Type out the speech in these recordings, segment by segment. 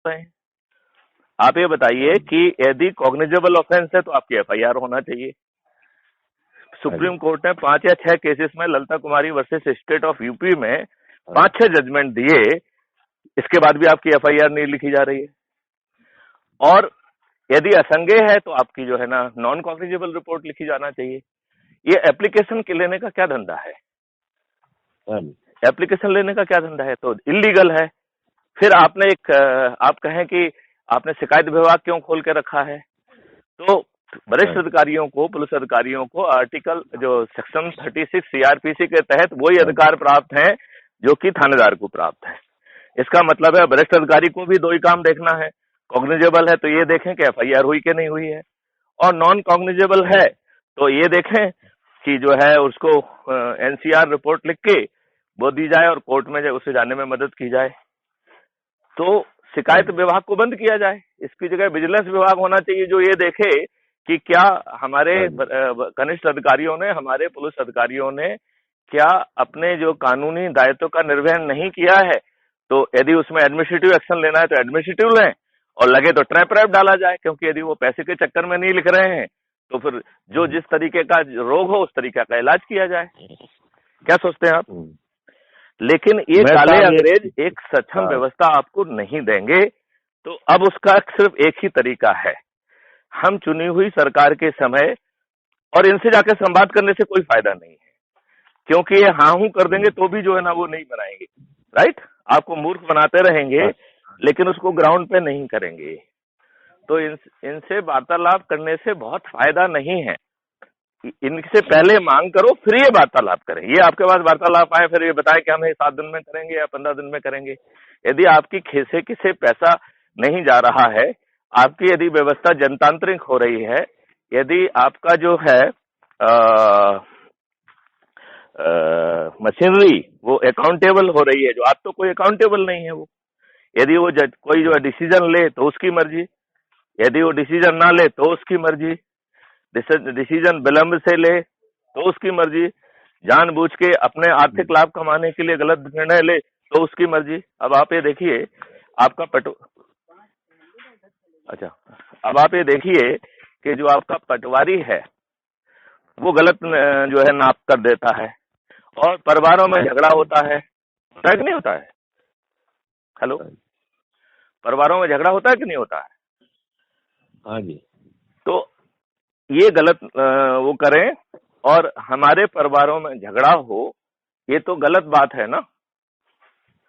रहे हैं। आप ये बताइए कि यदि कॉग्निजेबल ऑफेंस है तो आपकी एफआईआर होना चाहिए। सुप्रीम कोर्ट ने 5 या 6 केसेस में ललिता कुमारी वर्सेस स्टेट ऑफ यूपी में 5-6 जजमेंट दिए, इसके बाद भी आपकी एफआईआर नहीं लिखी जा रही है। और यदि असंज्ञेय है तो आपकी जो है ना नॉन कॉग्निजेबल रिपोर्ट लिखी जाना चाहिए। ये एप्लीकेशन के लेने का क्या धंधा है? एप्लीकेशन लेने का क्या धंधा है? तो इलीगल है। फिर आपने आप कहें कि आपने शिकायत विभाग क्यों खोल के रखा है? तो वरिष्ठ अधिकारियों को, पुलिस अधिकारियों को आर्टिकल जो सेक्शन 36 सीआरपीसी के तहत वही अधिकार प्राप्त हैं जो कि थानेदार को प्राप्त है। इसका मतलब है वरिष्ठ अधिकारी को भी 2 ही काम देखना है। कॉग्निजेबल है तो ये देखें कि एफआईआर हुई कि नहीं हुई है, और नॉन कॉग्निजेबल है तो ये देखें कि जो है उसको एनसीआर रिपोर्ट लिख के वो दी जाए और कोर्ट में उसे जाने में मदद की जाए। तो शिकायत विभाग को बंद किया जाए, इसकी जगह विजिलेंस विभाग होना चाहिए जो ये देखे कि क्या हमारे कनिष्ठ अधिकारियों ने, हमारे पुलिस अधिकारियों ने क्या अपने जो कानूनी दायित्व का निर्वहन नहीं किया है। तो यदि उसमें एडमिनिस्ट्रेटिव एक्शन लेना है तो एडमिनिस्ट्रेटिव लें, और लगे तो ट्रैप डाला जाए, क्योंकि यदि वो पैसे के चक्कर में नहीं लिख रहे हैं तो फिर जो जिस तरीके का रोग हो उस तरीके का इलाज किया जाए। क्या सोचते हैं आप? लेकिन ये काले अंग्रेज एक सक्षम व्यवस्था आपको नहीं देंगे। तो अब उसका सिर्फ एक ही तरीका है, हम चुनी हुई सरकार के समय, और इनसे जाकर संवाद करने से कोई फायदा नहीं है, क्योंकि ये हाँ हूं कर देंगे तो भी जो है ना वो नहीं बनाएंगे। राइट? आपको मूर्ख बनाते रहेंगे लेकिन उसको ग्राउंड पे नहीं करेंगे। तो इनसे वार्तालाप करने से बहुत फायदा नहीं है। इनसे पहले मांग करो फिर ये वार्तालाप करें। ये आपके पास वार्तालाप आए फिर ये बताए कि हम 7 दिन में करेंगे या 15 दिन में करेंगे। यदि आपकी खीसे से पैसा नहीं जा रहा है, आपकी यदि व्यवस्था जनतांत्रिक हो रही है, यदि आपका जो है मशीनरी वो अकाउंटेबल हो रही है, जो आज तो कोई अकाउंटेबल नहीं है वो, यदि वो कोई जो डिसीजन ले तो उसकी मर्जी, यदि वो डिसीजन ना ले तो उसकी मर्जी, डिसीजन विलंब से ले तो उसकी मर्जी, जानबूझ के अपने आर्थिक लाभ कमाने के लिए गलत निर्णय ले तो उसकी मर्जी। अब आप ये देखिए आपका अब आप ये देखिए कि जो आपका पटवारी है वो गलत जो है नाप कर देता है, और परिवारों में झगड़ा होता है कि नहीं होता है? हेलो, परिवारों में झगड़ा होता है कि नहीं होता है? हाँ जी। तो ये गलत वो करें और हमारे परिवारों में झगड़ा हो, ये तो गलत बात है ना।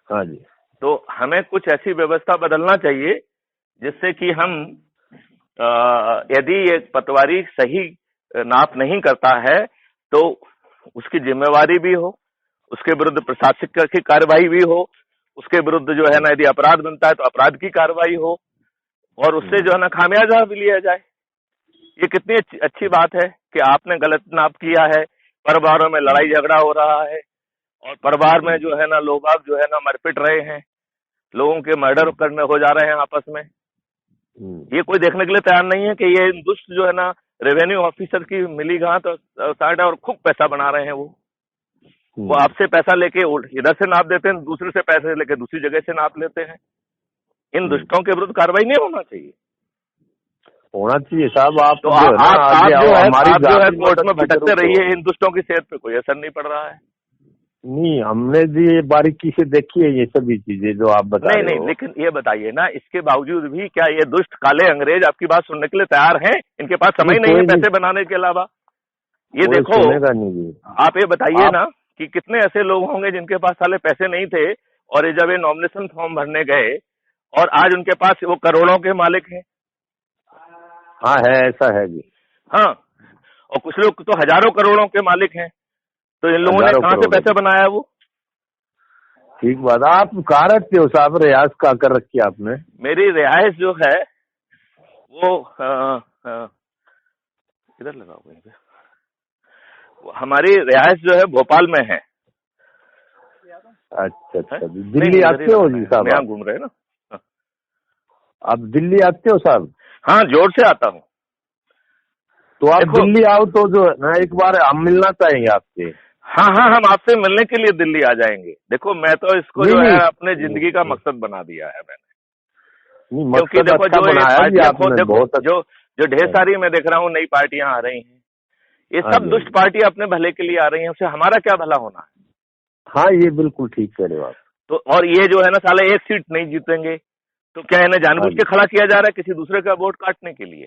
हाँ जी। तो हमें कुछ ऐसी व्यवस्था बदलना चाहिए जिससे कि हम यदि ये पटवारी सही नाप नहीं करता है तो उसकी जिम्मेवारी भी हो, उसके विरुद्ध प्रशासनिक की कार्रवाई भी हो, उसके विरुद्ध जो है ना यदि अपराध बनता है तो अपराध की कार्रवाई हो, और उससे जो है ना खामियाजा भी लिया जाए। ये कितनी अच्छी बात है कि आपने गलत नाप किया है, परिवारों में लड़ाई झगड़ा हो रहा है, और परिवार में जो है ना लोग आप जो है ना मरपिट रहे हैं, लोगों के मर्डर करने हो जा रहे हैं आपस में। ये कोई देखने के लिए तैयार नहीं है कि ये दुष्ट जो है ना रेवेन्यू ऑफिसर की मिली गांठ साइड और खूब पैसा बना रहे हैं। वो आपसे पैसा लेके इधर से नाप देते हैं, दूसरे से पैसे लेके दूसरी जगह से नाप लेते हैं। इन दुष्टों के विरुद्ध कार्रवाई नहीं होना चाहिए? होना चाहिए साहब। आप तो आप जो है कोर्ट में भटकते रहिए, इन दुष्टों की सेहत पे कोई असर नहीं पड़ रहा है। नहीं, हमने भी बारीकी से देखी है ये सभी चीजें जो आप बता रहे हो। नहीं, लेकिन ये बताइए ना, इसके बावजूद भी क्या ये दुष्ट काले अंग्रेज आपकी बात सुनने के लिए तैयार हैं? इनके पास समय नहीं है पैसे बनाने के अलावा। ये देखो, आप ये बताइए ना कि कितने ऐसे लोग होंगे जिनके पास साले पैसे नहीं थे, और जब ये नॉमिनेशन फॉर्म भरने गए और आज उनके पास वो करोड़ों के मालिक हैं। हाँ है, ऐसा है जी। हाँ, और कुछ लोग तो हजारों करोड़ों के मालिक हैं। तो इन लोगों ने कहाँ से पैसे बनाया वो? ठीक बात। आप कहाँ रहते हो साहब? रियाज कहाँ कर रखी है आपने? मेरी रिहाइश जो है वो इधर लगा हुआ है। हमारी रिहाइश जो है भोपाल में है। अच्छा। दिल्ली आते हो जी साहब? यहाँ घूम रहे हैं ना। आप दिल्ली आते हो साहब? हाँ, जोर से आता हूँ। तो आप दिल्ली आओ तो जो है ना एक बार हम मिलना चाहेंगे आपसे। हाँ, हम आपसे मिलने के लिए दिल्ली आ जाएंगे। देखो, मैं तो इसको जो है अपने जिंदगी का मकसद बना दिया है मैंने। क्योंकि देखो जो ये पार्टियां देखो जो ढेर सारी मैं देख रहा हूँ नई पार्टियां आ रही हैं, ये सब दुष्ट पार्टी अपने भले के लिए आ रही हैं, उससे हमारा क्या भला होना है। हाँ, ये बिल्कुल ठीक कह रहे हो आप। तो और ये जो है ना साले एक सीट नहीं जीतेंगे, तो क्या इन्हें जानबूझ के खड़ा किया जा रहा है किसी दूसरे का वोट काटने के लिए।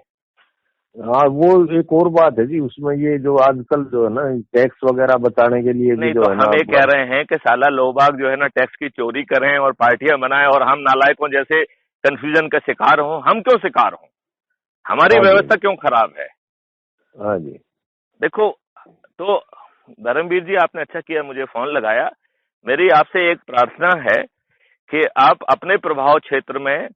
हाँ, वो एक और बात है जी, उसमें ये जो आजकल जो है ना टैक्स वगैरह बचाने के लिए भी जो है ना, हम ये कह रहे हैं कि साला लोग बाग जो है ना टैक्स की चोरी करें और पार्टियां बनाएं और हम नालायकों जैसे कंफ्यूजन का शिकार हों। हम क्यों शिकार हों, हमारी व्यवस्था क्यों खराब है। हाँ जी। देखो तो धर्मवीर जी, आपने अच्छा किया मुझे फोन लगाया। मेरी आपसे एक प्रार्थना है कि आप अपने प्रभाव क्षेत्र में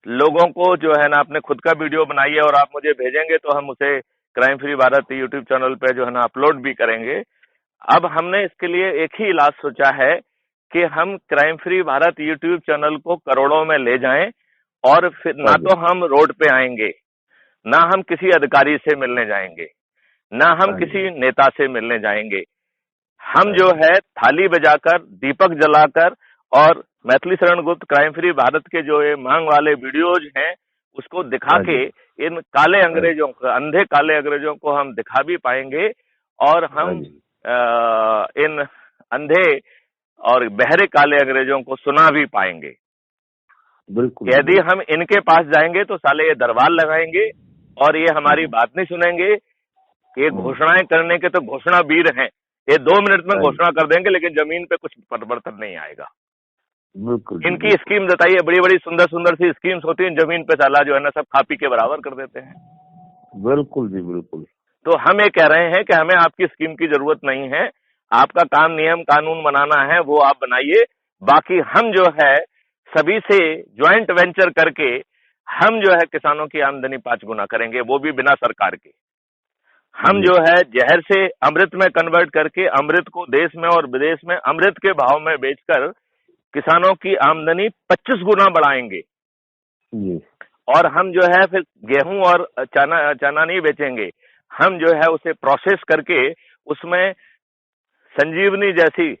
लोगों को जो है ना अपने खुद का वीडियो बनाइए और आप मुझे भेजेंगे तो हम उसे crime free Bharat YouTube channel पे जो है ना अपलोड भी करेंगे। अब हमने इसके लिए एक ही इलाज सोचा है कि हम crime free Bharat YouTube channel को करोड़ों में ले जाएं और फिर ना तो हम रोड पे आएंगे, ना हम किसी अधिकारी से मिलने जाएंगे, ना हम किसी नेता से मिलने जाएंगे। हम जो है थाली बजाकर, दीपक जलाकर और मैथिली शरण गुप्त क्राइम फ्री भारत के जो ये मांग वाले वीडियोज हैं उसको दिखा के इन काले अंग्रेजों को, अंधे काले अंग्रेजों को हम दिखा भी पाएंगे और हम इन अंधे और बहरे काले अंग्रेजों को सुना भी पाएंगे। बिल्कुल। यदि हम इनके पास जाएंगे तो साले ये दरबार लगाएंगे और ये हमारी बात नहीं सुनेंगे। ये घोषणाएं करने के तो घोषणा वीर हैं, ये 2 मिनट में घोषणा कर देंगे लेकिन जमीन पे कुछ परिवर्तन नहीं आएगा। बिल्कुल। इनकी स्कीम बताइए, बड़ी बड़ी सुंदर सुंदर सी स्कीम्स होती हैं, जमीन पे साला जो है ना सब खा पी के बराबर कर देते हैं। बिल्कुल जी, बिल्कुल। तो हम ये कह रहे हैं कि हमें आपकी स्कीम की जरूरत नहीं है। आपका काम नियम कानून बनाना है वो आप बनाइए, बाकी हम जो है सभी से ज्वाइंट वेंचर करके हम जो है किसानों की आमदनी 5 गुना करेंगे, वो भी बिना सरकार के। हम जो है जहर से अमृत में कन्वर्ट करके अमृत को देश में और विदेश में अमृत के भाव में बेचकर किसानों की आमदनी 25 गुना बढ़ाएंगे। और हम जो है फिर गेहूं और चना नहीं बेचेंगे, हम जो है उसे प्रोसेस करके उसमें संजीवनी जैसी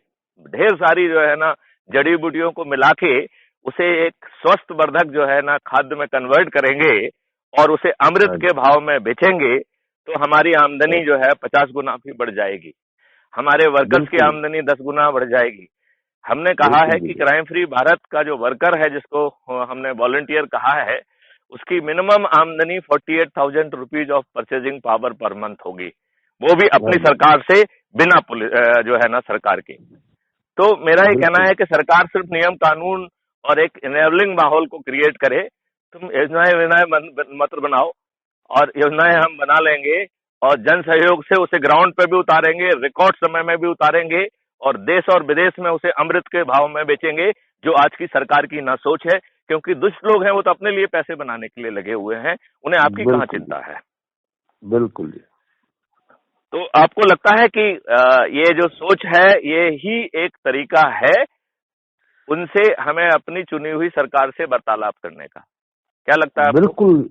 ढेर सारी जो है ना जड़ी बूटियों को मिला के उसे एक स्वस्थ वर्धक जो है ना खाद्य में कन्वर्ट करेंगे और उसे अमृत के भाव में बेचेंगे तो हमारी आमदनी जो है 50 गुना भी बढ़ जाएगी, हमारे वर्कर्स की आमदनी 10 गुना बढ़ जाएगी। हमने कहा है कि क्राइम फ्री भारत का जो वर्कर है जिसको हमने वॉलंटियर कहा है उसकी मिनिमम आमदनी 48,000 rupees of purchasing power per month होगी, वो भी अपनी सरकार से बिना जो है ना सरकार के। तो मेरा ये कहना है कि सरकार सिर्फ नियम कानून और एक इनेबलिंग माहौल को क्रिएट करे। तुम योजनाएं मत बनाओ और योजनाएं हम बना लेंगे और जन सहयोग से उसे ग्राउंड पे भी उतारेंगे, रिकॉर्ड समय में भी उतारेंगे और देश और विदेश में उसे अमृत के भाव में बेचेंगे, जो आज की सरकार की ना सोच है। क्योंकि दुष्ट लोग हैं वो तो अपने लिए पैसे बनाने के लिए लगे हुए हैं, उन्हें आपकी कहाँ चिंता है। बिल्कुल। तो आपको लगता है कि ये जो सोच है ये ही एक तरीका है उनसे हमें अपनी चुनी हुई सरकार से वार्तालाप करने का, क्या लगता है आपको? बिल्कुल,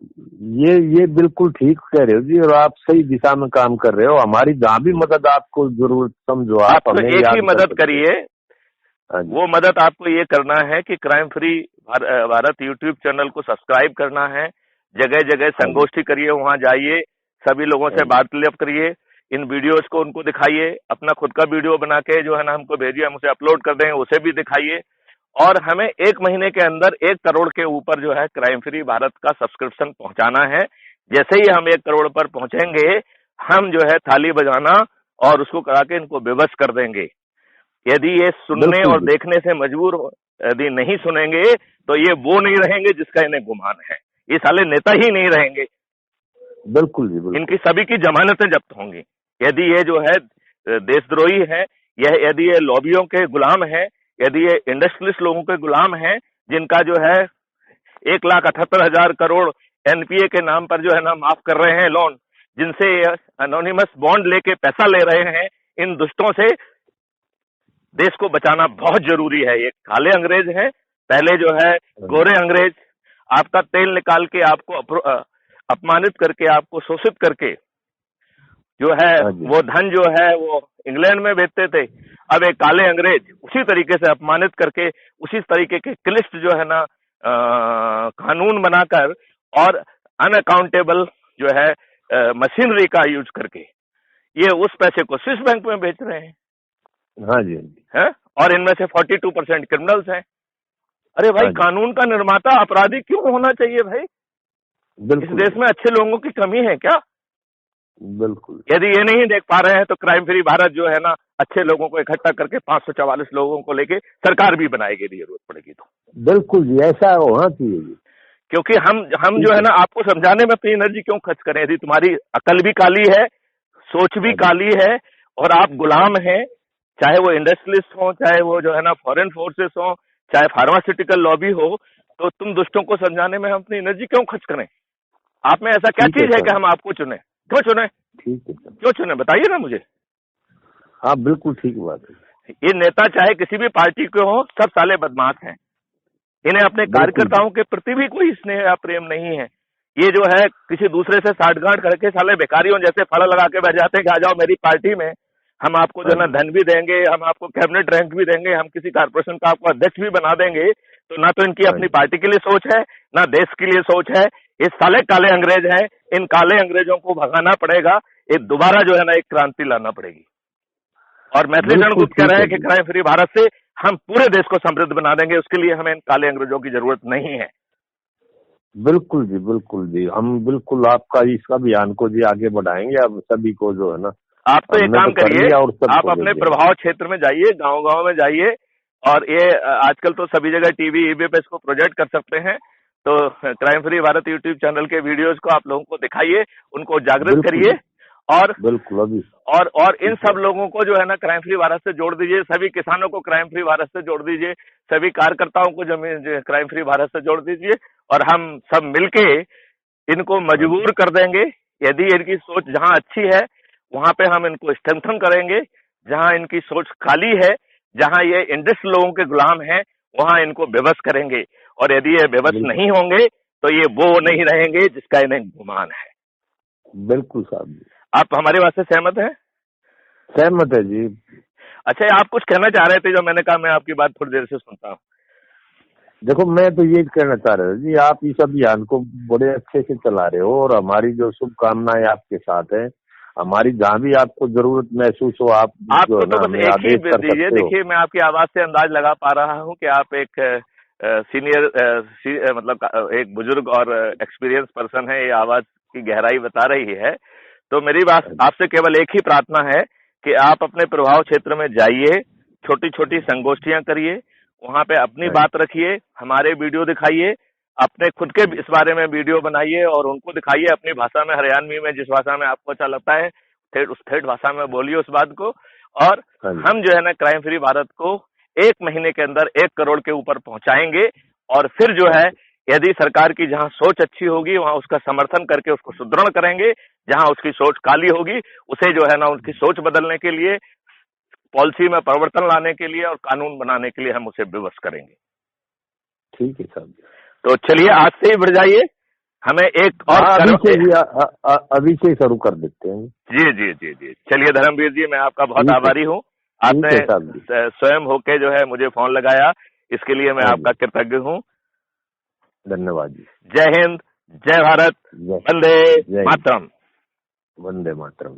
ये बिल्कुल ठीक कह रहे हो जी, और आप सही दिशा में काम कर रहे हो। हमारी जहाँ भी मदद आपको जरूरत समझो आप तो एक ही मदद करिए, वो मदद आपको ये करना है कि crime free Bharat YouTube channel को सब्सक्राइब करना है, जगह जगह संगोष्ठी करिए, वहां जाइए, सभी लोगों से वार्तालाप करिए, इन वीडियोस को उनको दिखाइए, अपना खुद का वीडियो बना के जो है ना हमको भेजिए, हम उसे अपलोड कर देंगे, उसे भी दिखाइए। और हमें 1 महीने के अंदर 1 करोड़ के ऊपर जो है क्राइम फ्री भारत का सब्सक्रिप्शन पहुंचाना है। जैसे ही हम 1 करोड़ पर पहुंचेंगे हम जो है थाली बजाना और उसको करा के इनको बेबस कर देंगे। यदि ये सुनने और देखने से मजबूर यदि नहीं सुनेंगे तो ये वो नहीं रहेंगे जिसका इन्हें गुमान है, ये साले नेता ही नहीं रहेंगे। बिल्कुल जी, बिल्कुल। इनकी सभी की जमानतें जब्त होंगी यदि ये जो है देशद्रोही है, यदि ये लॉबियों के गुलाम है, यदि ये इंडस्ट्रियलिस्ट लोगों के गुलाम हैं जिनका जो है 1,78,000 करोड़ एनपीए के नाम पर जो है ना माफ कर रहे हैं लोन, जिनसे एनोनिमस बॉन्ड लेके पैसा ले रहे हैं, इन दुष्टों से देश को बचाना बहुत जरूरी है। ये काले अंग्रेज हैं, पहले जो है गोरे अंग्रेज आपका तेल निकाल के आपको अपमानित करके, आपको शोषित करके जो है वो धन जो है वो इंग्लैंड में बेचते थे। अब एक काले अंग्रेज उसी तरीके से अपमानित करके उसी तरीके के क्लिष्ट जो है ना कानून बनाकर और अनअकाउंटेबल जो है मशीनरी का यूज करके ये उस पैसे को स्विस बैंक में बेच रहे हैं। हाँ जी है? और इनमें से 42% क्रिमिनल्स हैं। अरे भाई, कानून का निर्माता अपराधी क्यों होना चाहिए भाई? इस देश में अच्छे लोगों की कमी है क्या? बिल्कुल। यदि ये नहीं देख पा रहे हैं तो क्राइम फ्री भारत जो है ना, अच्छे लोगों को इकट्ठा करके 544 लोगों को लेके सरकार भी बनाएगी यदि जरूरत पड़ेगी तो। बिल्कुल जी, ऐसा होना चाहिए। क्योंकि हम जो है ना, आपको समझाने में अपनी एनर्जी क्यों खर्च करें यदि तुम्हारी अकल भी काली है, सोच भी काली है और आप गुलाम हैं, चाहे वो इंडस्ट्रियलिस्ट हो, चाहे वो जो है ना फॉरेन फोर्सेस हो, चाहे फार्मास्यूटिकल लॉबी हो, तो तुम दुष्टों को समझाने में हम अपनी एनर्जी क्यों खर्च करें? आप में ऐसा क्या चीज है कि हम आपको चुने? क्यों चुने? ठीक है, क्यों चुने बताइए ना मुझे। हाँ बिल्कुल ठीक बात है। ये नेता चाहे किसी भी पार्टी के हो, सब साले बदमाश हैं। इन्हें अपने कार्यकर्ताओं के प्रति भी कोई स्नेह या प्रेम नहीं है। ये जो है किसी दूसरे से साठगांठ करके साले भिखारियों जैसे फल लगा के बैठ जाते हैं कि आ जाओ मेरी पार्टी में, हम आपको जो ना धन भी देंगे, हम आपको कैबिनेट रैंक भी देंगे, हम किसी कारपोरेशन का आपको अध्यक्ष भी बना देंगे। तो ना तो इनकी अपनी पार्टी के लिए सोच है, ना देश के लिए सोच है। ये साले काले अंग्रेज हैं, इन काले अंग्रेजों को भगाना पड़ेगा। ये दोबारा जो है ना एक क्रांति लाना पड़ेगी। और मैथिलीशरण गुप्त कह रहे हैं कि क्राइम फ्री भारत से हम पूरे देश को समृद्ध बना देंगे, उसके लिए हमें इन काले अंग्रेजों की जरूरत नहीं है। बिल्कुल जी, बिल्कुल जी, हम बिल्कुल आपका इस अभियान को जी आगे बढ़ाएंगे। अब सभी को जो है ना, आप तो एक काम करिए, आप अपने प्रभाव क्षेत्र में जाइए, गांव-गांव में जाइए, और ये आजकल तो सभी जगह टीवी ईवी पे इसको प्रोजेक्ट कर सकते हैं। तो crime free Bharat YouTube channel के वीडियोस को आप लोगों को दिखाइए, उनको जागृत करिए और बिल्कुल अभी और इन सब लोगों को जो है ना क्राइम फ्री भारत से जोड़ दीजिए, सभी किसानों को क्राइम फ्री भारत से जोड़ दीजिए, सभी कार्यकर्ताओं को क्राइम फ्री भारत से जोड़ दीजिए, और हम सब मिलके इनको मजबूर कर देंगे। यदि इनकी सोच जहां अच्छी है वहां पे हम इनको स्ट्रेंथन करेंगे, जहां इनकी सोच खाली है, जहां ये इंडस्ट लोगों के गुलाम हैं, वहां इनको बेबस करेंगे। और यदि ये बेबस नहीं होंगे तो ये वो नहीं रहेंगे जिसका इन्हें गुमान है। बिल्कुल साहब। आप हमारी बात से सहमत हैं? सहमत है जी। अच्छा, आप कुछ कहना चाह रहे थे जो मैंने कहा मैं आपकी बात थोड़ी देर से सुनता हूँ। देखो, मैं तो ये कहना चाह रहा हूँ जी, आप इस अभियान को बड़े अच्छे से चला रहे हो और हमारी जो शुभकामनाएं आपके साथ है। हमारी जहाँ भी आपको जरूरत महसूस हो, आपको तो बस एक ही दीजिए। देखिए, मैं आपकी आवाज से अंदाज लगा पा रहा हूँ कि आप एक सीनियर मतलब एक बुजुर्ग और एक्सपीरियंस पर्सन है। ये आवाज की गहराई बता रही है। तो मेरी बात आपसे केवल एक ही प्रार्थना है कि आप अपने प्रभाव क्षेत्र में जाइए, छोटी छोटी संगोष्ठियां करिए, वहां पे अपनी बात रखिए, हमारे वीडियो दिखाइए, अपने खुद के इस बारे में वीडियो बनाइए और उनको दिखाइए अपनी भाषा में, हरियाणवी में, जिस भाषा में आपको अच्छा लगता है, उस ठेठ भाषा में बोलिए उस बात को। और हम जो है ना क्राइम फ्री भारत को 1 महीने के अंदर 1 करोड़ के ऊपर पहुंचाएंगे। और फिर जो है, यदि सरकार की जहां सोच अच्छी होगी वहां उसका समर्थन करके उसको सुदृढ़ करेंगे। जहां उसकी सोच काली होगी उसे जो है ना उनकी सोच बदलने के लिए, पॉलिसी में परिवर्तन लाने के लिए और कानून बनाने के लिए हम उसे विवश करेंगे। ठीक है साहब। तो चलिए आज से ही बढ़ जाइए। हमें एक और अभी से शुरू कर देते हैं। जी जी जी जी। चलिए धर्मवीर जी, मैं आपका बहुत आभारी हूँ। आपने स्वयं होके जो है मुझे फोन लगाया, इसके लिए मैं आपका कृतज्ञ हूँ। धन्यवाद जी। जय हिंद, जय भारत, वंदे मातरम। वंदे मातरम।